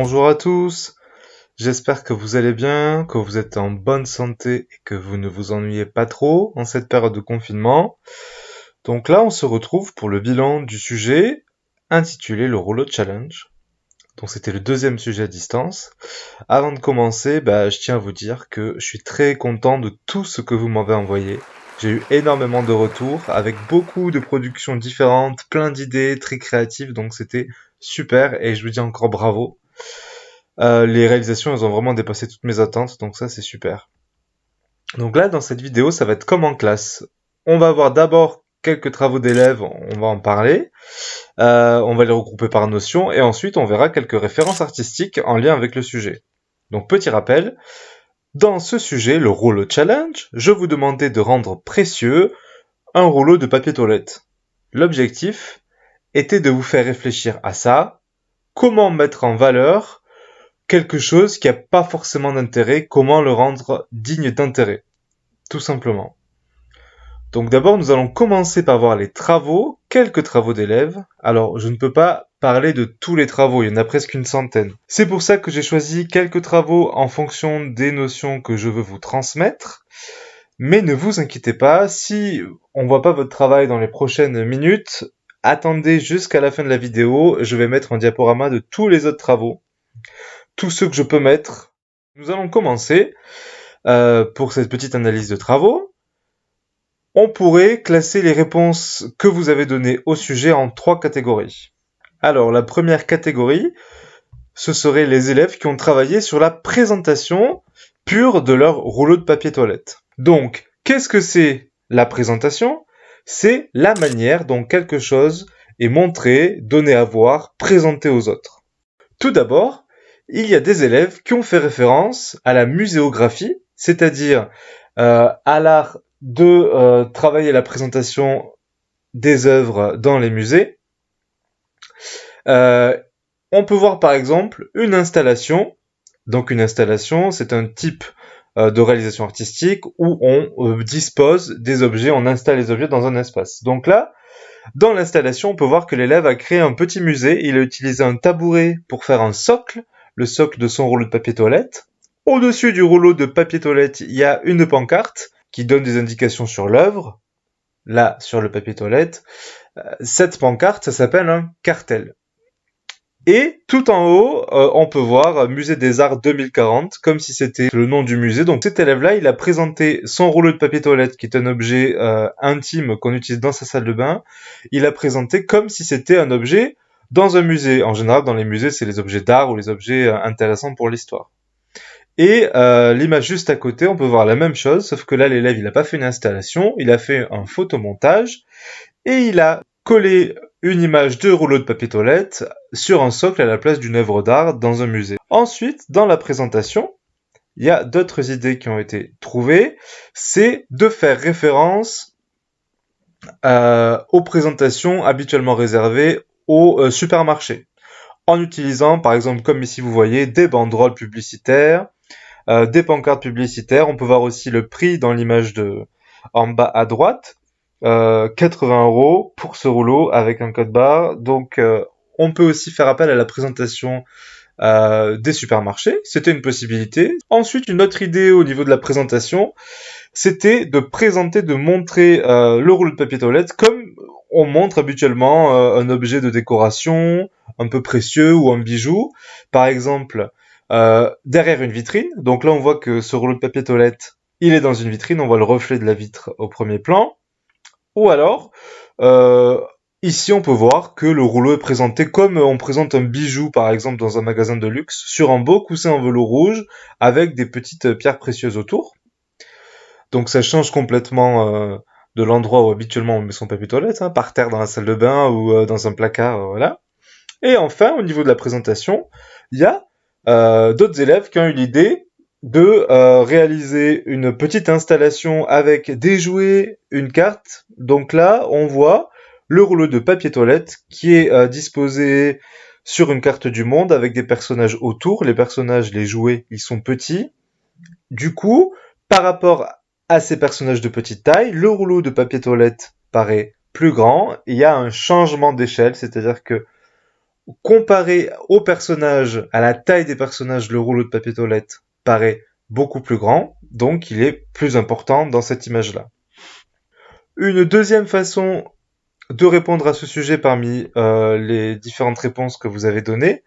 Bonjour à tous, j'espère que vous allez bien, que vous êtes en bonne santé et que vous ne vous ennuyez pas trop en cette période de confinement. Donc là, on se retrouve pour le bilan du sujet intitulé le rouleau challenge. Donc c'était le deuxième sujet à distance. Avant de commencer, je tiens à vous dire que je suis très content de tout ce que vous m'avez envoyé. J'ai eu énormément de retours avec beaucoup de productions différentes, plein d'idées, très créatives, donc c'était super et je vous dis encore bravo. Les réalisations, elles ont vraiment dépassé toutes mes attentes, donc ça c'est super. Donc là, dans cette vidéo, ça va être comme en classe. On va voir d'abord quelques travaux d'élèves, on va en parler. On va les regrouper par notion, et ensuite on verra quelques références artistiques en lien avec le sujet. Donc petit rappel, dans ce sujet, le rouleau challenge, je vous demandais de rendre précieux un rouleau de papier toilette. L'objectif était de vous faire réfléchir à ça, comment mettre en valeur quelque chose qui n'a pas forcément d'intérêt, comment le rendre digne d'intérêt, tout simplement. Donc d'abord, nous allons commencer par voir les travaux, quelques travaux d'élèves. Alors, je ne peux pas parler de tous les travaux, il y en a presque une centaine. C'est pour ça que j'ai choisi quelques travaux en fonction des notions que je veux vous transmettre. Mais ne vous inquiétez pas, si on voit pas votre travail dans les prochaines minutes, attendez jusqu'à la fin de la vidéo, je vais mettre un diaporama de tous les autres travaux. Tout ce que je peux mettre. Nous allons commencer pour cette petite analyse de travaux. On pourrait classer les réponses que vous avez données au sujet en 3 catégories. Alors, la première catégorie, ce seraient les élèves qui ont travaillé sur la présentation pure de leur rouleau de papier toilette. Donc, qu'est-ce que c'est la présentation ? C'est la manière dont quelque chose est montré, donné à voir, présenté aux autres. Tout d'abord, il y a des élèves qui ont fait référence à la muséographie, c'est-à-dire à l'art de travailler la présentation des œuvres dans les musées. On peut voir par exemple une installation. Donc une installation, c'est un type de réalisation artistique où on dispose des objets, on installe les objets dans un espace. Donc là, dans l'installation, on peut voir que l'élève a créé un petit musée. Il a utilisé un tabouret pour faire un socle, le socle de son rouleau de papier toilette. Au-dessus du rouleau de papier toilette, il y a une pancarte qui donne des indications sur l'œuvre. Là, sur le papier toilette. Cette pancarte, ça s'appelle un cartel. Et tout en haut, on peut voir Musée des Arts 2040, comme si c'était le nom du musée. Donc cet élève-là, il a présenté son rouleau de papier toilette, qui est un objet intime qu'on utilise dans sa salle de bain. Il a présenté comme si c'était un objet dans un musée. En général, dans les musées, c'est les objets d'art ou les objets intéressants pour l'histoire. Et l'image juste à côté, on peut voir la même chose, sauf que là, l'élève, il n'a pas fait une installation, il a fait un photomontage, et il a collé une image de rouleau de papier toilette sur un socle à la place d'une œuvre d'art dans un musée. Ensuite, dans la présentation, il y a d'autres idées qui ont été trouvées, c'est de faire référence aux présentations habituellement réservées aux supermarchés, en utilisant, par exemple, comme ici vous voyez, des banderoles publicitaires, des pancartes publicitaires. On peut voir aussi le prix dans l'image en bas à droite. 80 € pour ce rouleau avec un code barre. Donc, on peut aussi faire appel à la présentation des supermarchés. C'était une possibilité. Ensuite, une autre idée au niveau de la présentation, c'était de présenter, de montrer le rouleau de papier toilette comme on montre habituellement un objet de décoration un peu précieux ou un bijou. Par exemple, derrière une vitrine. Donc là, on voit que ce rouleau de papier toilette, il est dans une vitrine. On voit le reflet de la vitre au premier plan. Ou alors, ici on peut voir que le rouleau est présenté comme on présente un bijou par exemple dans un magasin de luxe, sur un beau coussin en velours rouge avec des petites pierres précieuses autour. Donc ça change complètement de l'endroit où habituellement on met son papier toilette, hein, par terre dans la salle de bain ou dans un placard, voilà. Et enfin, au niveau de la présentation, il y a d'autres élèves qui ont eu l'idée de réaliser une petite installation avec des jouets, une carte. Donc là, on voit le rouleau de papier toilette qui est disposé sur une carte du monde avec des personnages autour. Les personnages, les jouets, ils sont petits. Du coup, par rapport à ces personnages de petite taille, le rouleau de papier toilette paraît plus grand. Il y a un changement d'échelle, c'est-à-dire que comparé aux personnages, à la taille des personnages, le rouleau de papier toilette paraît beaucoup plus grand, donc il est plus important dans cette image-là. Une deuxième façon de répondre à ce sujet parmi les différentes réponses que vous avez données,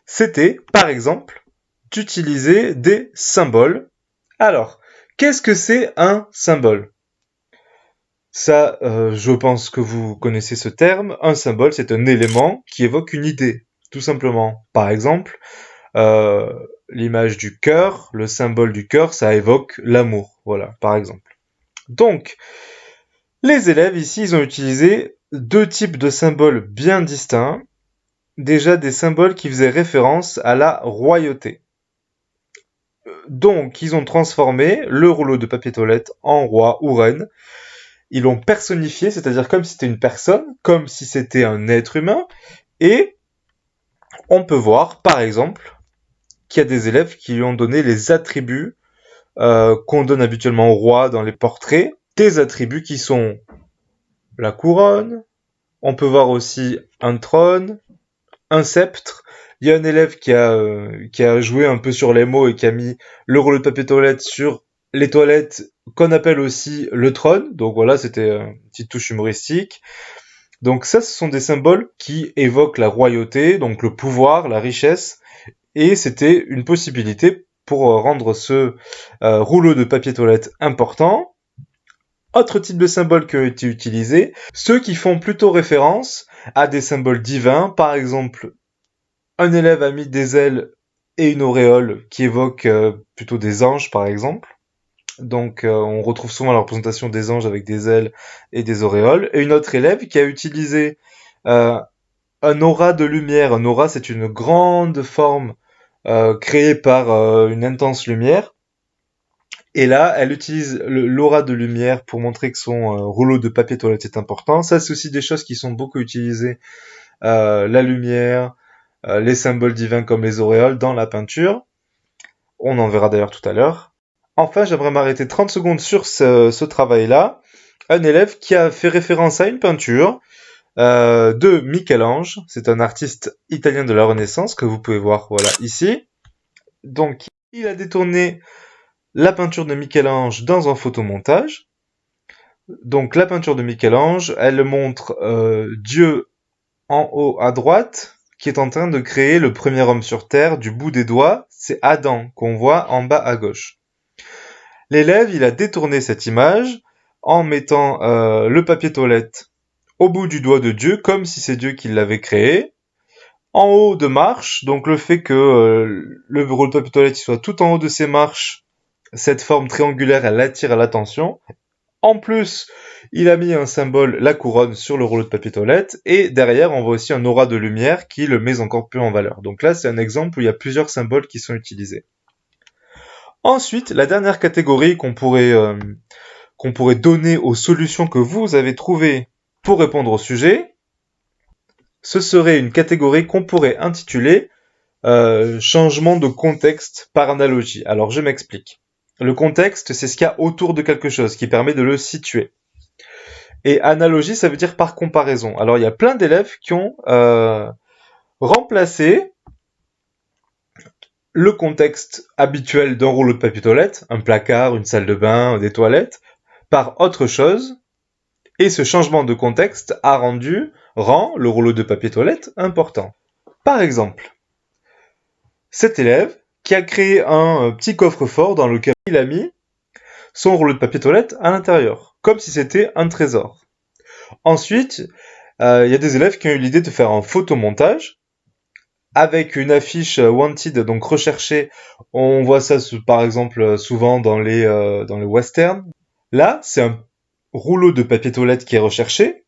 c'était, par exemple, d'utiliser des symboles. Alors, qu'est-ce que c'est un symbole ? Ça, je pense que vous connaissez ce terme. Un symbole, c'est un élément qui évoque une idée, tout simplement. Par exemple, euh, l'image du cœur, le symbole du cœur, ça évoque l'amour. Voilà, par exemple. Donc, les élèves ici, ils ont utilisé deux types de symboles bien distincts. Déjà des symboles qui faisaient référence à la royauté. Donc, ils ont transformé le rouleau de papier toilette en roi ou reine. Ils l'ont personnifié, c'est-à-dire comme si c'était une personne, comme si c'était un être humain. Et on peut voir, par exemple, qu'il y a des élèves qui lui ont donné les attributs qu'on donne habituellement au roi dans les portraits. Des attributs qui sont la couronne, on peut voir aussi un trône, un sceptre. Il y a un élève qui a joué un peu sur les mots et qui a mis le rouleau de papier toilette sur les toilettes qu'on appelle aussi le trône. Donc voilà, c'était une petite touche humoristique. Donc ça, ce sont des symboles qui évoquent la royauté, donc le pouvoir, la richesse, et c'était une possibilité pour rendre ce rouleau de papier toilette important. Autre type de symboles qui ont été utilisés, ceux qui font plutôt référence à des symboles divins, par exemple un élève a mis des ailes et une auréole qui évoquent plutôt des anges, par exemple. Donc on retrouve souvent la représentation des anges avec des ailes et des auréoles. Et une autre élève qui a utilisé euh, un aura de lumière. Un aura, c'est une grande forme créée par une intense lumière. Et là, elle utilise l'aura de lumière pour montrer que son rouleau de papier toilette est important. Ça, c'est aussi des choses qui sont beaucoup utilisées. La lumière, les symboles divins comme les auréoles dans la peinture. On en verra d'ailleurs tout à l'heure. Enfin, j'aimerais m'arrêter 30 secondes sur ce travail-là. Un élève qui a fait référence à une peinture de Michel-Ange. C'est un artiste italien de la Renaissance que vous pouvez voir voilà ici. Donc, il a détourné la peinture de Michel-Ange dans un photomontage. Donc, la peinture de Michel-Ange, elle montre Dieu en haut à droite, qui est en train de créer le premier homme sur Terre du bout des doigts. C'est Adam qu'on voit en bas à gauche. L'élève, il a détourné cette image en mettant le papier toilette au bout du doigt de Dieu, comme si c'est Dieu qui l'avait créé. En haut de marche, donc le fait que le rouleau de papier toilette soit tout en haut de ces marches, cette forme triangulaire, elle attire l'attention. En plus, il a mis un symbole, la couronne, sur le rouleau de papier toilette, et derrière, on voit aussi un aura de lumière qui le met encore plus en valeur. Donc là, c'est un exemple où il y a plusieurs symboles qui sont utilisés. Ensuite, la dernière catégorie qu'on pourrait donner aux solutions que vous avez trouvées pour répondre au sujet, ce serait une catégorie qu'on pourrait intituler changement de contexte par analogie. Alors, je m'explique. Le contexte, c'est ce qu'il y a autour de quelque chose qui permet de le situer. Et analogie, ça veut dire par comparaison. Alors, il y a plein d'élèves qui ont remplacé le contexte habituel d'un rouleau de papier toilette, un placard, une salle de bain, des toilettes, par autre chose. Et ce changement de contexte rend le rouleau de papier toilette important. Par exemple, cet élève qui a créé un petit coffre-fort dans lequel il a mis son rouleau de papier toilette à l'intérieur, comme si c'était un trésor. Ensuite, il y a des élèves qui ont eu l'idée de faire un photomontage avec une affiche wanted, donc recherchée. On voit ça par exemple souvent dans les westerns. Là, c'est un rouleau de papier toilette qui est recherché,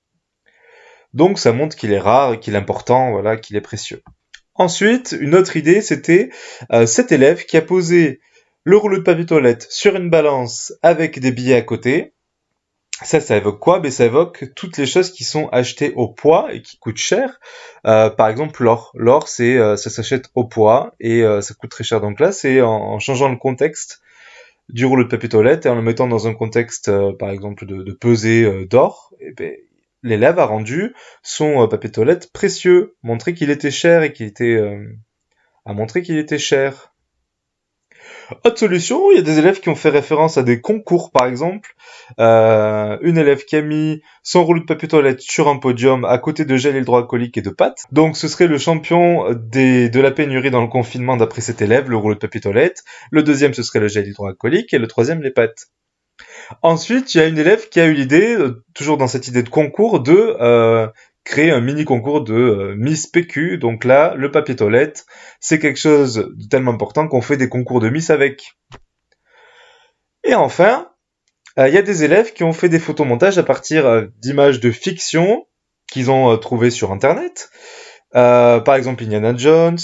donc ça montre qu'il est rare, qu'il est important, voilà, qu'il est précieux. Ensuite, une autre idée, c'était cet élève qui a posé le rouleau de papier toilette sur une balance avec des billets à côté. Ça évoque quoi? Ben, ça évoque toutes les choses qui sont achetées au poids et qui coûtent cher. Par exemple, l'or. L'or, ça s'achète au poids et ça coûte très cher. Donc là, c'est en changeant le contexte du rouleau de papier toilette et en le mettant dans un contexte, par exemple, de pesée d'or, et ben, l'élève a rendu son papier toilette précieux, montrer qu'il était cher et qu'il était a montré qu'il était cher. Autre solution, il y a des élèves qui ont fait référence à des concours, par exemple. Une élève qui a mis son rouleau de papier toilette sur un podium à côté de gel hydroalcoolique et de pâtes. Donc ce serait le champion de la pénurie dans le confinement d'après cet élève, le rouleau de papier toilette. Le deuxième, ce serait le gel hydroalcoolique et le troisième, les pâtes. Ensuite, il y a une élève qui a eu l'idée, toujours dans cette idée de concours, de créer un mini concours de Miss PQ. Donc là, le papier toilette, c'est quelque chose de tellement important qu'on fait des concours de Miss avec. Et enfin, il y a des élèves qui ont fait des photomontages à partir d'images de fiction qu'ils ont trouvées sur Internet. Par exemple, Indiana Jones,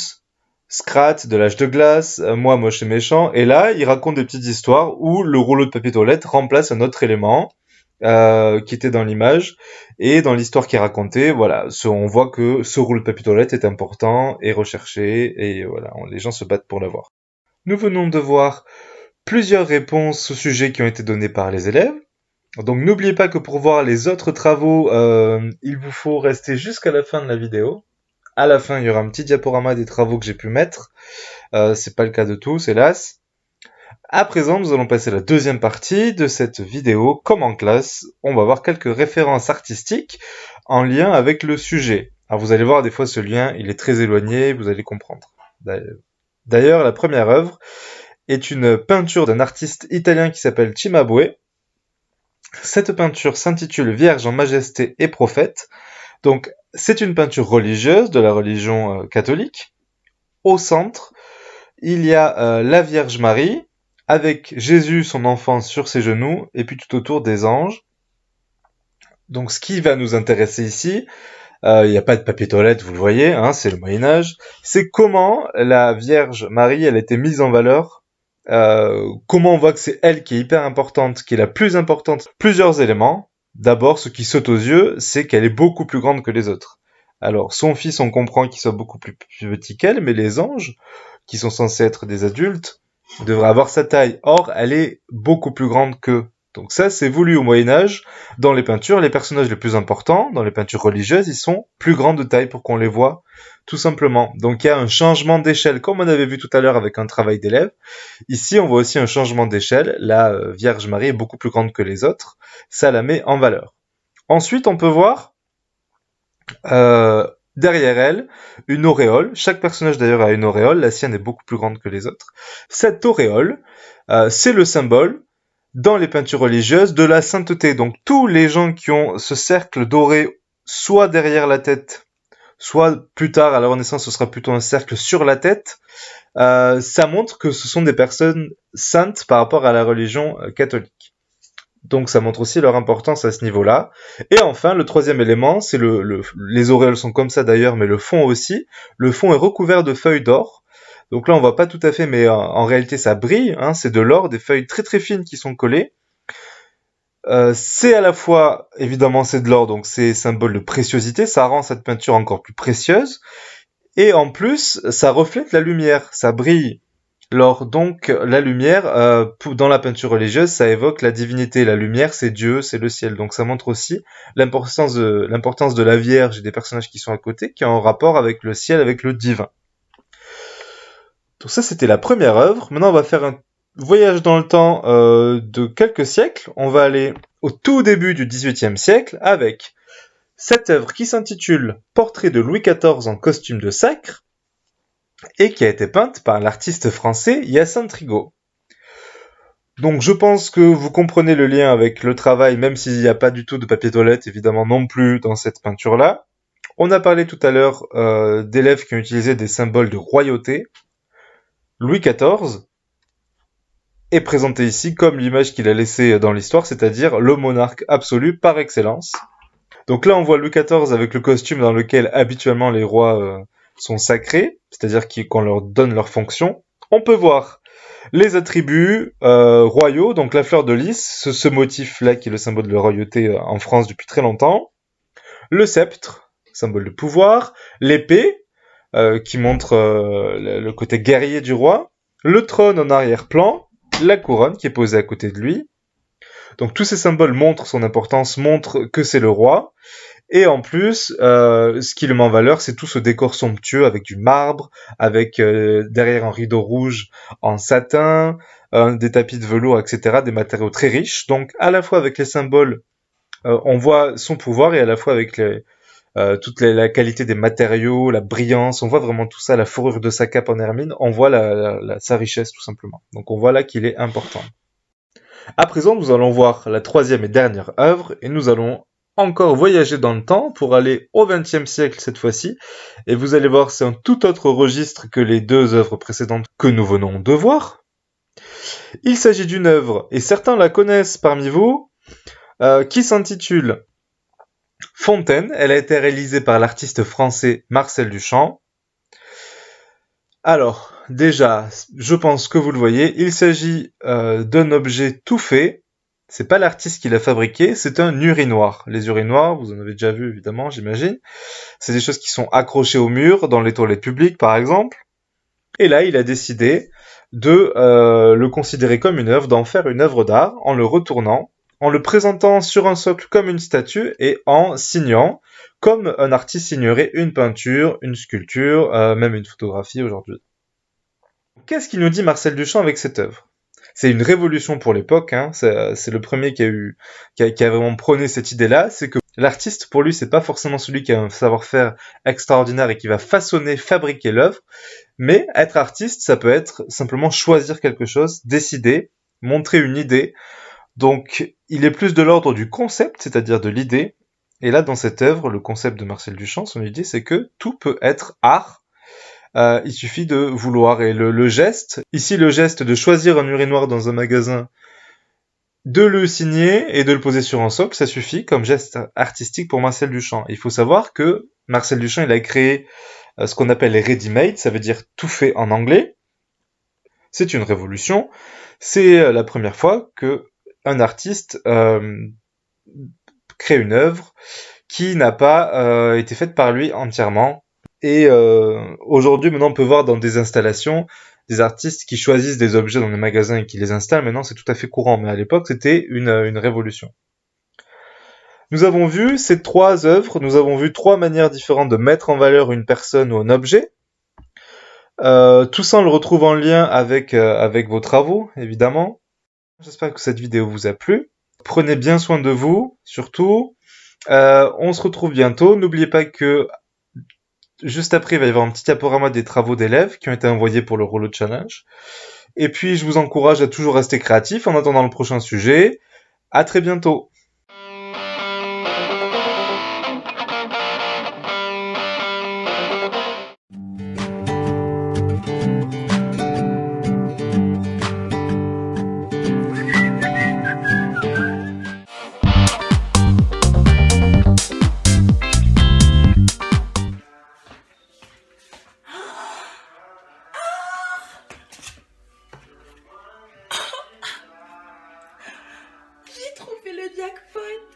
Scrat de l'âge de glace, Moi moche et méchant. Et là, ils racontent des petites histoires où le rouleau de papier toilette remplace un autre élément qui était dans l'image. Et dans l'histoire qui est racontée, voilà, on voit que ce rouleau de papier toilette est important et recherché. Et voilà, les gens se battent pour l'avoir. Nous venons de voir plusieurs réponses au sujet qui ont été données par les élèves. Donc n'oubliez pas que pour voir les autres travaux, il vous faut rester jusqu'à la fin de la vidéo. À la fin, il y aura un petit diaporama des travaux que j'ai pu mettre. C'est pas le cas de tous, hélas. À présent, nous allons passer à la deuxième partie de cette vidéo. Comme en classe, on va voir quelques références artistiques en lien avec le sujet. Alors vous allez voir, des fois ce lien, il est très éloigné, vous allez comprendre. D'ailleurs, la première œuvre est une peinture d'un artiste italien qui s'appelle Cimabue. Cette peinture s'intitule Vierge en majesté et prophète. Donc, c'est une peinture religieuse de la religion catholique. Au centre, il y a la Vierge Marie, avec Jésus, son enfant, sur ses genoux, et puis tout autour des anges. Donc, ce qui va nous intéresser ici, il n'y a pas de papier toilette, vous le voyez, hein, c'est le Moyen-Âge. C'est comment la Vierge Marie, elle a été mise en valeur. Comment on voit que c'est elle qui est hyper importante, qui est la plus importante. Plusieurs éléments. D'abord, ce qui saute aux yeux, c'est qu'elle est beaucoup plus grande que les autres. Alors, son fils, on comprend qu'il soit beaucoup plus petit qu'elle, mais les anges, qui sont censés être des adultes, devraient avoir sa taille. Or, elle est beaucoup plus grande qu'eux. Donc ça, c'est voulu au Moyen-Âge. Dans les peintures, les personnages les plus importants, dans les peintures religieuses, ils sont plus grands de taille pour qu'on les voit, tout simplement. Donc il y a un changement d'échelle, comme on avait vu tout à l'heure avec un travail d'élève. Ici, on voit aussi un changement d'échelle. La Vierge Marie est beaucoup plus grande que les autres. Ça la met en valeur. Ensuite, on peut voir derrière elle une auréole. Chaque personnage d'ailleurs a une auréole. La sienne est beaucoup plus grande que les autres. Cette auréole, c'est le symbole dans les peintures religieuses de la sainteté. Donc tous les gens qui ont ce cercle doré soit derrière la tête, soit plus tard à la Renaissance ce sera plutôt un cercle sur la tête, ça montre que ce sont des personnes saintes par rapport à la religion catholique. Donc ça montre aussi leur importance à ce niveau-là. Et enfin, le troisième élément, c'est les auréoles sont comme ça d'ailleurs, mais le fond aussi. Le fond est recouvert de feuilles d'or. Donc là, on voit pas tout à fait, mais en réalité, ça brille. Hein, c'est de l'or, des feuilles très très fines qui sont collées. C'est à la fois, évidemment, c'est de l'or, donc c'est symbole de préciosité. Ça rend cette peinture encore plus précieuse. Et en plus, ça reflète la lumière. Ça brille l'or. Donc la lumière, dans la peinture religieuse, ça évoque la divinité. La lumière, c'est Dieu, c'est le ciel. Donc ça montre aussi l'importance de la Vierge et des personnages qui sont à côté, qui ont un rapport avec le ciel, avec le divin. Donc ça, c'était la première œuvre. Maintenant, on va faire un voyage dans le temps de quelques siècles. On va aller au tout début du XVIIIe siècle avec cette œuvre qui s'intitule Portrait de Louis XIV en costume de sacre et qui a été peinte par l'artiste français Hyacinthe Rigaud. Donc je pense que vous comprenez le lien avec le travail, même s'il n'y a pas du tout de papier toilette, évidemment non plus dans cette peinture-là. On a parlé tout à l'heure d'élèves qui ont utilisé des symboles de royauté. Louis XIV est présenté ici comme l'image qu'il a laissée dans l'histoire, c'est-à-dire le monarque absolu par excellence. Donc là, on voit Louis XIV avec le costume dans lequel habituellement les rois sont sacrés, c'est-à-dire qu'on leur donne leur fonction. On peut voir les attributs royaux, donc la fleur de lys, ce motif-là qui est le symbole de la royauté en France depuis très longtemps. Le sceptre, symbole de pouvoir. L'épée, qui montre le côté guerrier du roi, le trône en arrière-plan, la couronne qui est posée à côté de lui. Donc tous ces symboles montrent son importance, montrent que c'est le roi. Et en plus, ce qui le met en valeur, c'est tout ce décor somptueux avec du marbre, avec derrière un rideau rouge en satin, des tapis de velours, etc., des matériaux très riches. Donc à la fois avec les symboles, on voit son pouvoir, et à la fois avec la qualité des matériaux, la brillance, on voit vraiment tout ça, la fourrure de sa cape en hermine, on voit sa richesse tout simplement. Donc on voit là qu'il est important. À présent, nous allons voir la troisième et dernière œuvre, et nous allons encore voyager dans le temps pour aller au XXe siècle cette fois-ci. Et vous allez voir, c'est un tout autre registre que les deux œuvres précédentes que nous venons de voir. Il s'agit d'une œuvre, et certains la connaissent parmi vous, qui s'intitule Fontaine. Elle a été réalisée par l'artiste français Marcel Duchamp. Alors, déjà, je pense que vous le voyez, il s'agit d'un objet tout fait. C'est pas l'artiste qui l'a fabriqué, c'est un urinoir. Les urinoirs, vous en avez déjà vu évidemment, j'imagine. C'est des choses qui sont accrochées au mur, dans les toilettes publiques par exemple. Et là, il a décidé de le considérer comme une œuvre, d'en faire une œuvre d'art, en le retournant, en le présentant sur un socle comme une statue et en signant, comme un artiste signerait une peinture, une sculpture, même une photographie aujourd'hui. Qu'est-ce qu'il nous dit Marcel Duchamp avec cette œuvre ? C'est une révolution pour l'époque, hein. C'est le premier qui a vraiment prôné cette idée-là, c'est que l'artiste, pour lui, c'est pas forcément celui qui a un savoir-faire extraordinaire et qui va fabriquer l'œuvre, mais être artiste, ça peut être simplement choisir quelque chose, décider, montrer une idée. Donc, il est plus de l'ordre du concept, c'est-à-dire de l'idée. Et là, dans cette œuvre, le concept de Marcel Duchamp, son idée, c'est que tout peut être art. Il suffit de vouloir. Et le geste, ici le geste de choisir un urinoir dans un magasin, de le signer et de le poser sur un socle, ça suffit comme geste artistique pour Marcel Duchamp. Il faut savoir que Marcel Duchamp, il a créé ce qu'on appelle les ready-made, ça veut dire tout fait en anglais. C'est une révolution. C'est la première fois que un artiste crée une œuvre qui n'a pas été faite par lui entièrement. Et aujourd'hui, maintenant, on peut voir dans des installations des artistes qui choisissent des objets dans les magasins et qui les installent. Maintenant, c'est tout à fait courant, mais à l'époque, c'était une révolution. Nous avons vu ces trois œuvres, nous avons vu trois manières différentes de mettre en valeur une personne ou un objet. Tout ça, on le retrouve en lien avec vos travaux, évidemment. J'espère que cette vidéo vous a plu. Prenez bien soin de vous, surtout. On se retrouve bientôt. N'oubliez pas que juste après, il va y avoir un petit diaporama des travaux d'élèves qui ont été envoyés pour le Rollo Challenge. Et puis, je vous encourage à toujours rester créatif en attendant le prochain sujet. À très bientôt. J'ai trouvé le jackpot.